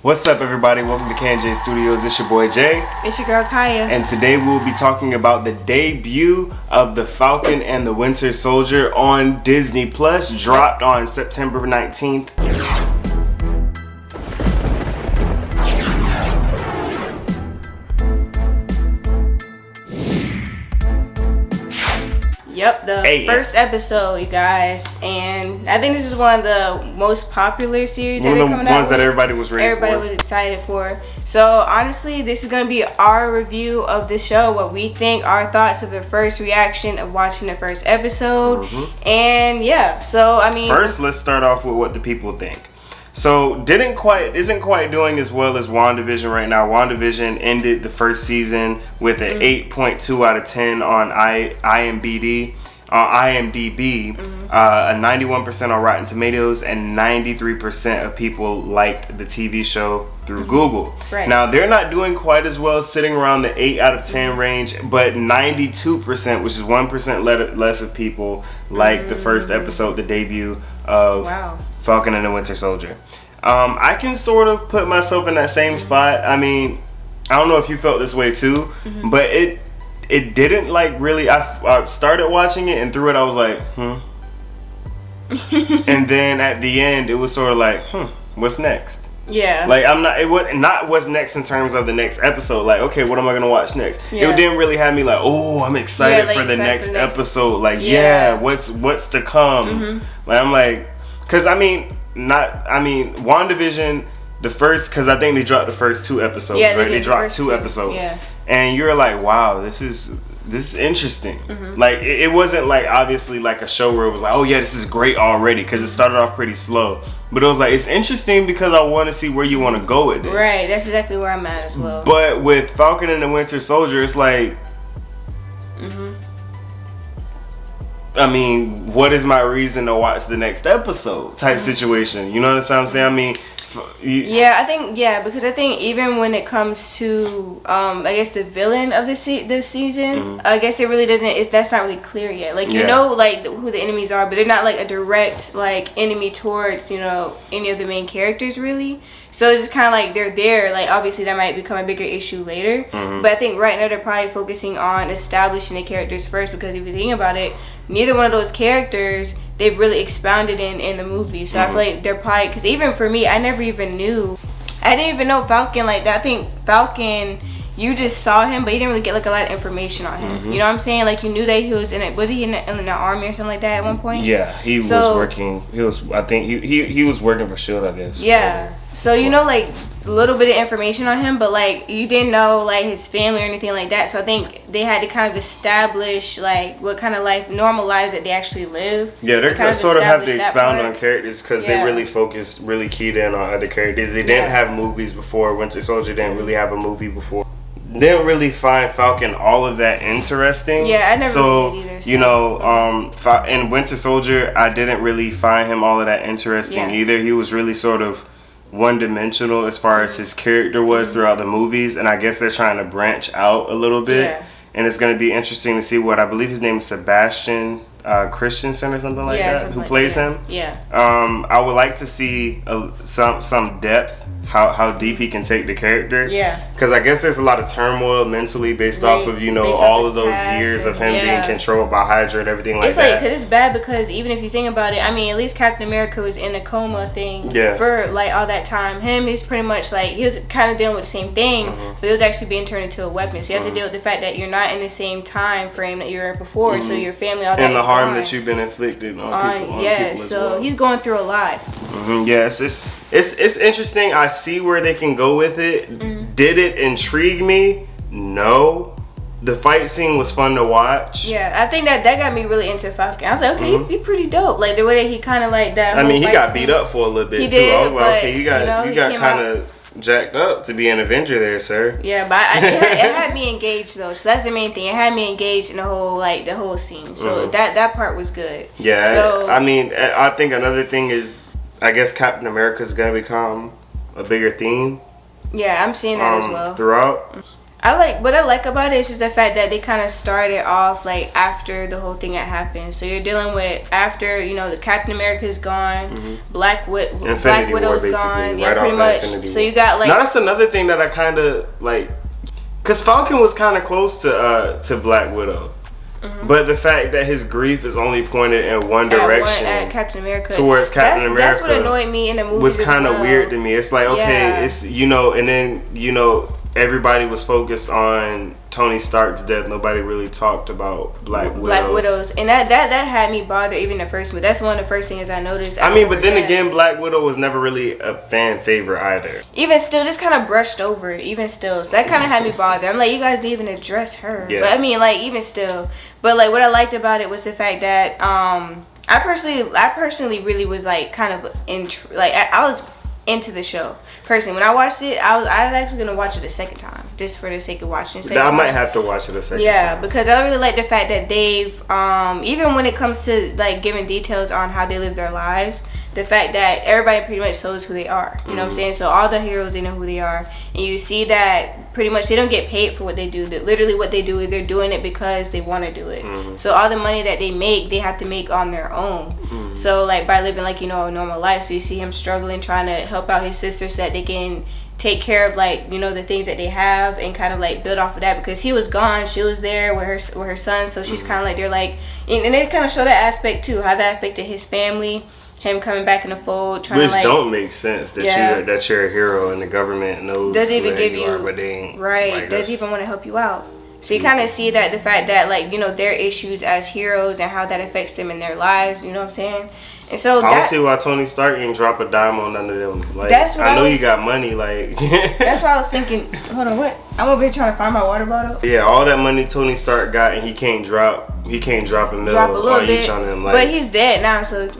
What's up, everybody? Welcome to Kiya and J Studios. It's your boy Jay. It's your girl Kiya. And today we'll be talking about the debut of the Falcon and the Winter Soldier on Disney Plus, dropped on September 19th. Yep, the first episode, you guys, and I think this is one of the most popular series that they're coming out with. One of the ones that everybody was ready for. Everybody was excited for. So honestly, this is gonna be our review of the show, what we think, our thoughts of the first reaction of watching the first episode, and yeah. So I mean, first let's start off with what the people think. So isn't quite doing as well as WandaVision right now. WandaVision ended the first season with an 8.2 out of 10 on IMDb, a 91% on Rotten Tomatoes, and 93% of people liked the TV show through Google. Right. Now, they're not doing quite as well, sitting around the 8 out of 10 range, but 92%, which is 1% less of people, liked the first episode, the debut of Falcon and the Winter Soldier. I can sort of put myself in that same spot. I mean, I don't know if you felt this way too, but it didn't like really. I started watching it, and through it I was like, and then at the end it was sort of like, what's next? Yeah. Like it was not what's next in terms of the next episode. Like, okay, what am I gonna watch next? Yeah. It didn't really have me like, oh, I'm excited for the next episode. Like, what's to come? Like, I'm like, cause WandaVision, the first, cause I think they dropped the first 2 episodes, right? They dropped 2 episodes, and you're like, wow, this is interesting. Like, it wasn't like obviously like a show where it was like, oh yeah, this is great already, because it started off pretty slow. But it was like, it's interesting because I want to see where you want to go with this. Right, that's exactly where I'm at as well. But with Falcon and the Winter Soldier, it's like, I mean, what is my reason to watch the next episode type situation? You know what I'm saying? I mean, because I think even when it comes to I guess the villain of this season, I guess it really doesn't. That's not really clear yet. Like, you know, like who the enemies are, but they're not like a direct like enemy towards, you know, any of the main characters really. So it's just kind of like they're there. Like, obviously that might become a bigger issue later. But I think right now they're probably focusing on establishing the characters first, because if you think about it, neither one of those characters they've really expounded in the movie. So I feel like they're probably, because even for me, I didn't even know Falcon like that. I think Falcon, you just saw him, but you didn't really get like a lot of information on him. You know what I'm saying? Like, you knew that he was in it. Was he in the army or something like that at one point? Yeah, he was working. I think he was working for SHIELD, I guess. Yeah. So you know, like, a little bit of information on him, but like you didn't know like his family or anything like that. So I think they had to kind of establish like what kind of normal lives that they actually live. Yeah, they're kind of sort of have to expound on characters, because they really keyed in on other characters. They didn't have movies before. Winter Soldier didn't really have a movie before. Didn't really find Falcon all of that interesting. Yeah, I never really did either. So. You know, in Winter Soldier, I didn't really find him all of that interesting either. He was really sort of one-dimensional as far as his character was throughout the movies, and I guess they're trying to branch out a little bit, and it's going to be interesting to see what, I believe his name is Sebastian Christensen or something like that, who plays him. I would like to see some depth, how deep he can take the character, because I guess there's a lot of turmoil mentally based off of, you know, all of those years of him being controlled by Hydra and everything like that. It's like, because it's bad, because even if you think about it, I mean, at least Captain America was in a coma thing for like all that time. He's pretty much like, he was kind of dealing with the same thing, but it was actually being turned into a weapon. So you have to deal with the fact that you're not in the same time frame that you were in before, so your family, all that, and the harm that you've been inflicted on people as well. He's going through a lot. Yes, it's interesting. I see where they can go with it. Did it intrigue me? No. The fight scene was fun to watch. Yeah, I think that got me really into Falcon. I was like, okay, he pretty dope. Like the way that he kind of like that. I mean, he got beat up for a little bit too. I was like, okay, you got kind of jacked up to be an Avenger there, sir. Yeah, but it had me engaged though. So that's the main thing. It had me engaged in the whole scene. So that part was good. Yeah. So I mean, I think another thing is, I guess Captain America is gonna become a bigger theme. Yeah, I'm seeing that as well throughout. What I like about it is just the fact that they kind of started off like after the whole thing had happened. So you're dealing with after, you know, the Captain America's gone, Black Widow's gone, yeah, pretty much. So you got like. Now that's another thing that I kind of like, cause Falcon was kind of close to Black Widow. But the fact that his grief is only pointed in one direction, at Captain America, towards Captain America, that's what annoyed me in the movie. Was kind of weird to me. It's like, okay, it's, you know, and then, you know, everybody was focused on Tony Stark's death. Nobody really talked about Black Widows, and that had me bother even the first movie. That's one of the first things I noticed. I mean, but then again, Black Widow was never really a fan favorite either. Even still, just kind of brushed over it. Even still, so that kind of had me bothered. I'm like, you guys didn't even address her. Yeah. But I mean, like, even still, but like, what I liked about it was the fact that I personally really was like kind of I was into the show. Personally, when I watched it, I was actually gonna watch it a second time just for the sake of watching it. I might have to watch it a second time. Yeah, because I really like the fact that they've even when it comes to like giving details on how they live their lives, the fact that everybody pretty much knows who they are. You know what I'm saying? So all the heroes, they know who they are, and you see that pretty much they don't get paid for what they do. That literally what they do is they're doing it because they want to do it. So all the money that they make, they have to make on their own. So like by living like, you know, a normal life. So you see him struggling, trying to help out his sister so that they can take care of like, you know, the things that they have and kind of like build off of that, because he was gone, she was there with her son, so she's kind of like, they're like, and they kind of show that aspect too, how that affected his family, him coming back in the fold, trying which to like, don't make sense that you're a hero and the government knows doesn't even give you are, but they ain't, right, like, doesn't even want to help you out. So you kind of see that the fact that like, you know, their issues as heroes and how that affects them in their lives, you know what I'm saying? And so I don't see why Tony Stark didn't drop a dime on none of them. Like, that's what I know you got money, like. That's why I was thinking. Hold on, what? I'm over here trying to find my water bottle. Yeah, all that money Tony Stark got, and he can't drop a mill on each on him. Like, but he's dead now, so.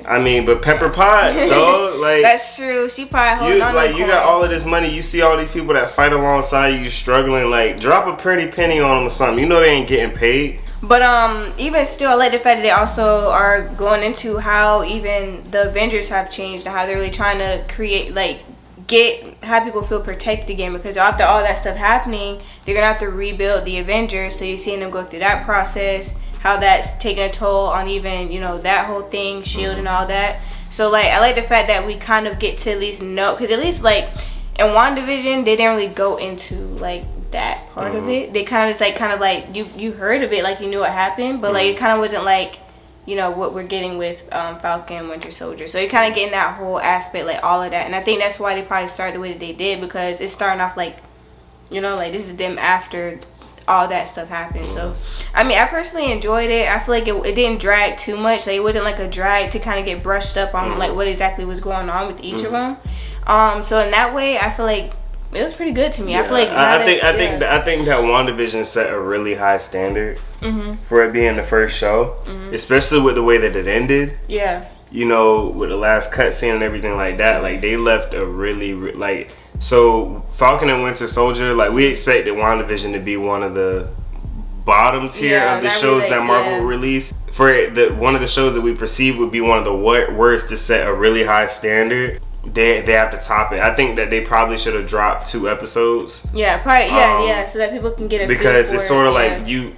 I mean, but Pepper Potts, though, like. That's true. She probably holding on. Like, you got all of this money. You see all these people that fight alongside you struggling. Like, drop a pretty penny on them or something. You know they ain't getting paid. But even still, I like the fact that they also are going into how even the Avengers have changed and how they're really trying to create, like, have people feel protected again, because after all that stuff happening, they're gonna have to rebuild the Avengers. So you're seeing them go through that process, how that's taking a toll on even, you know, that whole thing, SHIELD and all that. So like, I like the fact that we kind of get to at least know, because at least like in WandaVision, they didn't really go into like that part of it. They kind of just you heard of it, like you knew what happened, but like it kind of wasn't like, you know, what we're getting with Falcon and Winter Soldier. So you're kind of getting that whole aspect, like all of that. And I think that's why they probably started the way that they did, because it's starting off like, you know, like this is them after all that stuff happened. So I mean, I personally enjoyed it. I feel like it didn't drag too much. Like it wasn't like a drag to kind of get brushed up on like what exactly was going on with each of them. So in that way, I feel like it was pretty good to me. Yeah, I feel like I think that WandaVision set a really high standard for it being the first show, especially with the way that it ended. Yeah. You know, with the last cutscene and everything like that, like they left a really like. So Falcon and Winter Soldier, like we expected WandaVision to be one of the bottom tier of the shows that Marvel released. For one of the shows that we perceive would be one of the worst to set a really high standard. They have to top it. I think that they probably should have dropped 2 episodes. Yeah, probably. So that people can get a because it's sort of like you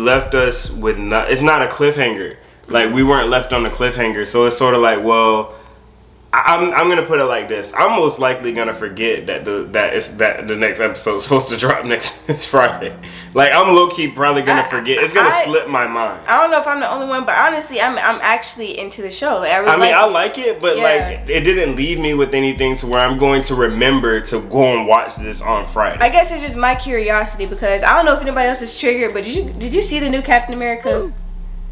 left us with it's not a cliffhanger. Like we weren't left on a cliffhanger, so it's sort of like, well, I'm gonna put it like this. I'm most likely gonna forget that the next episode's supposed to drop next Friday. Like I'm low key probably gonna forget. It's gonna slip my mind. I don't know if I'm the only one, but honestly, I'm actually into the show. Like I like it, but like it didn't leave me with anything to where I'm going to remember to go and watch this on Friday. I guess it's just my curiosity, because I don't know if anybody else is triggered, but did you see the new Captain America?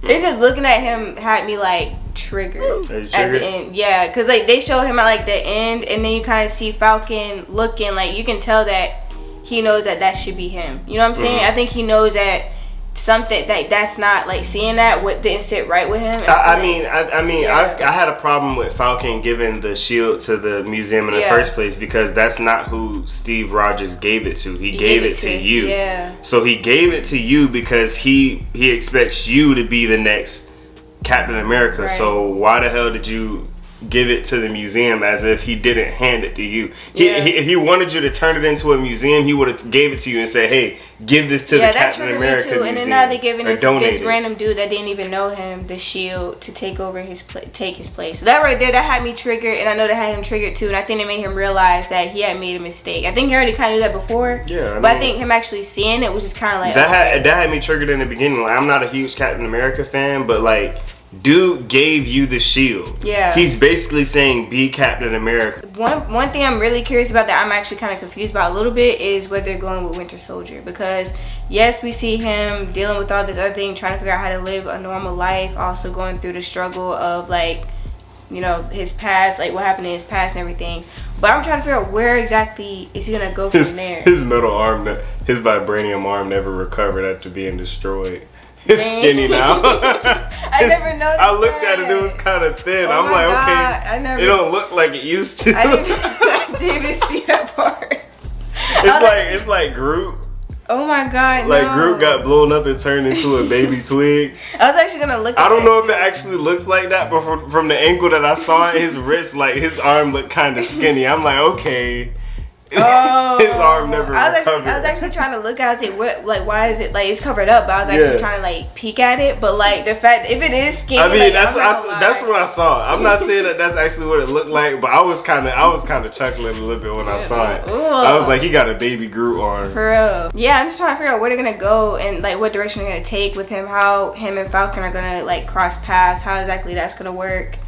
It's just looking at him had me like triggered at the end. Yeah, because like they show him at like the end, and then you kind of see Falcon looking, like you can tell that he knows that should be him. You know what I'm saying? I think he knows that something that's not like seeing that what didn't sit right with him. I had a problem with Falcon giving the shield to the museum in the first place, because that's not who Steve Rogers gave it to. He gave it to you. Yeah. So he gave it to you because he expects you to be the next Captain America. Right. So why the hell did you give it to the museum as if he didn't hand it to you. Yeah. If he wanted you to turn it into a museum, he would have gave it to you and said, "Hey, give this to the Captain America too. museum." And then now they're giving this it. random dude that didn't even know him the shield to take over take his place. So that right there, that had me triggered, and I know that had him triggered too. And I think it made him realize that he had made a mistake. I think he already kind of knew that before. Yeah, but I think him actually seeing it was just kind of like that had me triggered in the beginning. Like, I'm not a huge Captain America fan, but like, dude gave you the shield. Yeah. He's basically saying be Captain America. One thing I'm really curious about that I'm actually kind of confused about a little bit is where they're going with Winter Soldier, because yes, we see him dealing with all this other thing, trying to figure out how to live a normal life, also going through the struggle of like, you know, his past, like what happened in his past and everything. But I'm trying to figure out where exactly is he gonna go from there. His metal arm, his vibranium arm never recovered after being destroyed. It's skinny now. I never noticed. I looked at it; it was kind of thin. I'm like, okay, it don't look like it used to. I didn't even see that part. It's like Groot. Oh my god! Like Groot got blown up and turned into a baby twig. I was actually gonna look. I don't know if it actually looks like that, but from the angle that I saw it, his wrist, like his arm looked kind of skinny. I'm like, okay. Oh, his arm never recovered. I was actually trying to look at it. What, like, why is it like it's covered up? But I was actually trying to like peek at it. But like the fact, if it is skinny, I mean, like, that's what I saw. I'm not saying that that's actually what it looked like, but I was kind of chuckling a little bit when I saw it. Ooh. I was like, he got a baby Groot arm. For real. Yeah, I'm just trying to figure out where they're gonna go and like what direction they're gonna take with him. How him and Falcon are gonna like cross paths. How exactly that's gonna work.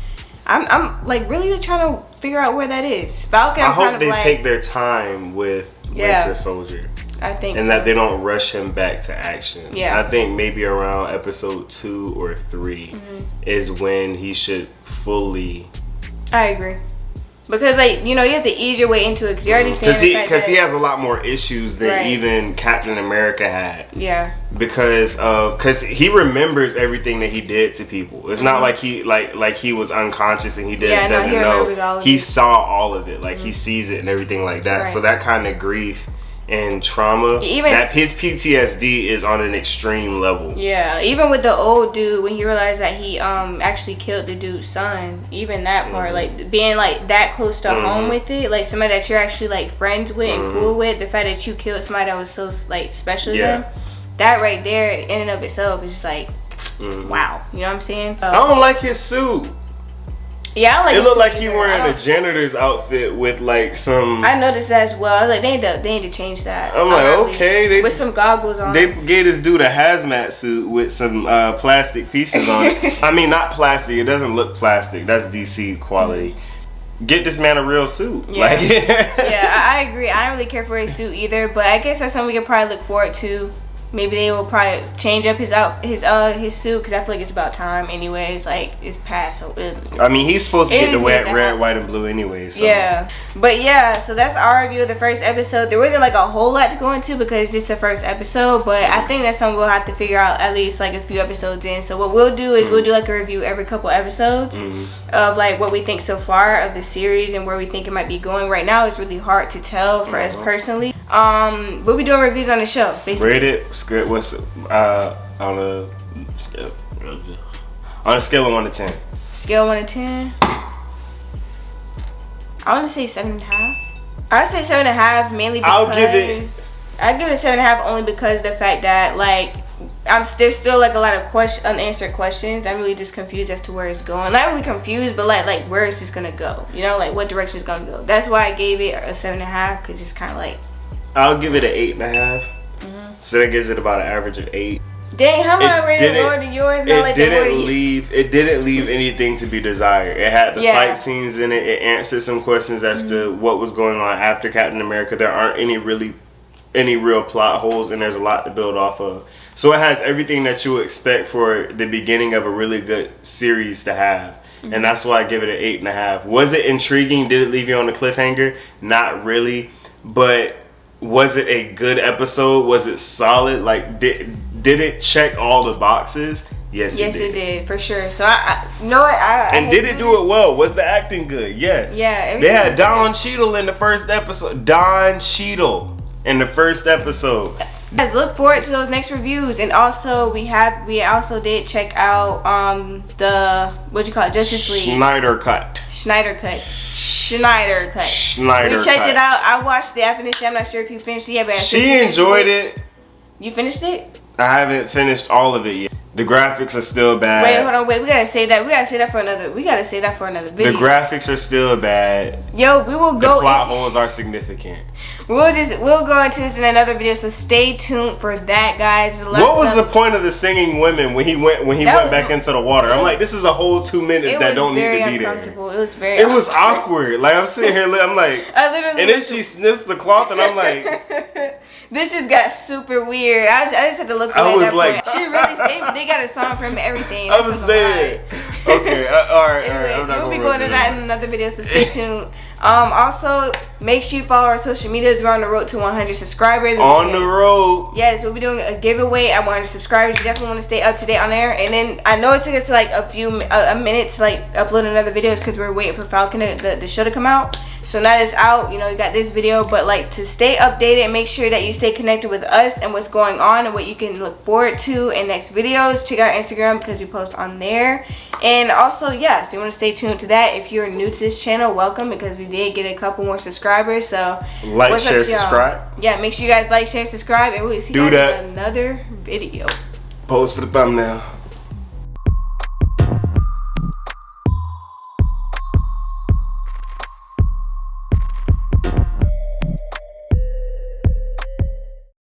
I'm like really trying to figure out where that is. Falcon. I hope they take their time with Winter Soldier. I think, and that they don't rush him back to action. Yeah, I think maybe around episode 2 or 3 is when he should fully. I agree. Because, like, you know, you have to ease your way into it. Because you're already saying because he has a lot more issues than even Captain America had. Yeah. Because he remembers everything that he did to people. It's not like he like he was unconscious and he doesn't know. He saw all of it. Like he sees it and everything like that. Right. So that kind of grief and trauma, that his PTSD is on an extreme level. Yeah, even with the old dude, when he realized that he actually killed the dude's son, even that part, like being like that close to home with it, like somebody that you're actually like friends with and cool with, the fact that you killed somebody that was so like special to them, that right there in and of itself is just like wow, you know what I'm saying? I don't like his suit. Yeah, I don't like it looked like he wearing a janitor's outfit with like some. I noticed that as well. I was like, they need to change that. I'm like, okay, with some goggles on. They gave this dude a hazmat suit with some plastic pieces on it. I mean, not plastic. It doesn't look plastic. That's DC quality. Get this man a real suit. Yeah, like, I agree. I don't really care for his suit either, but I guess that's something we could probably look forward to. Maybe they will probably change up his suit, because I feel like it's about time anyways. Like, it's past. So I mean, he's supposed to get the red, white, and blue anyways. So. Yeah. But yeah, so that's our review of the first episode. There wasn't like a whole lot to go into because it's just the first episode, but I think that's something we'll have to figure out at least like a few episodes in. So what we'll do is we'll do like a review every couple episodes of like what we think so far of the series and where we think it might be going. Right now it's really hard to tell for us personally. We'll be doing reviews on the show, basically. Rate it. What's on a scale of 1 to 10? Scale 1 to 10. I want to say 7.5. I'd say 7.5 mainly because I'd give it a 7.5 only because the fact that like there's still like a lot of unanswered questions. I'm really just confused as to where it's going. Not really confused, but like where is this gonna go? You know, like what direction it's gonna go. That's why I gave it a 7.5, because it's kind of like. I'll give it an 8.5. So that gives it about an average of 8. Dang, how about I rated it lower than yours? It didn't leave anything to be desired. It had the fight scenes in it. It answered some questions as to what was going on after Captain America. There aren't any real plot holes, and there's a lot to build off of. So it has everything that you would expect for the beginning of a really good series to have. And that's why I give it an 8.5. Was it intriguing? Did it leave you on a cliffhanger? Not really. But was it a good episode? Was it solid? Like, did it check all the boxes? Yes, it did, for sure. So and did it do it well? Was the acting good? Yes. Yeah. They had Don Cheadle in the first episode. Don Cheadle in the first episode. Guys, look forward to those next reviews. And also we also did check out the Justice League Snyder Cut. We checked it out. I watched the definition. I'm not sure if you finished it yet, but she enjoyed it. You finished it? I haven't finished all of it yet. The graphics are still bad. Wait, hold on, wait. We gotta say that for another. Video. The graphics are still bad. Yo, we will go. The plot holes are significant. We'll go into this in another video, so stay tuned for that, guys. What was the point of the singing women when he went back into the water? I'm like, this is a whole 2 minutes that don't need to be there. It was awkward. Like I'm sitting here, I'm like, and then she sniffs the cloth, and I'm like. This just got super weird. I just had to look away at that point. She really they got a song from everything. I was saying. Okay, all right. Anyway, we'll be going to that in another video, so stay tuned. Also, make sure you follow our social medias. We're on the road to 100 subscribers. On the road. Yes, we'll be doing a giveaway at 100 subscribers. You definitely want to stay up to date on there. And then I know it took us like a minute to like upload another videos because we're waiting for Falcon the show to come out. So now that it's out, you got this video, but like to stay updated and make sure that you stay connected with us and what's going on and what you can look forward to in next videos. Check out Instagram because we post on there. And also, yeah, so you want to stay tuned to that. If you're new to this channel, welcome, because we did get a couple more subscribers. So like, share, subscribe. Yeah, make sure you guys like, share, subscribe, and we'll see you guys in another video. Pose for the thumbnail.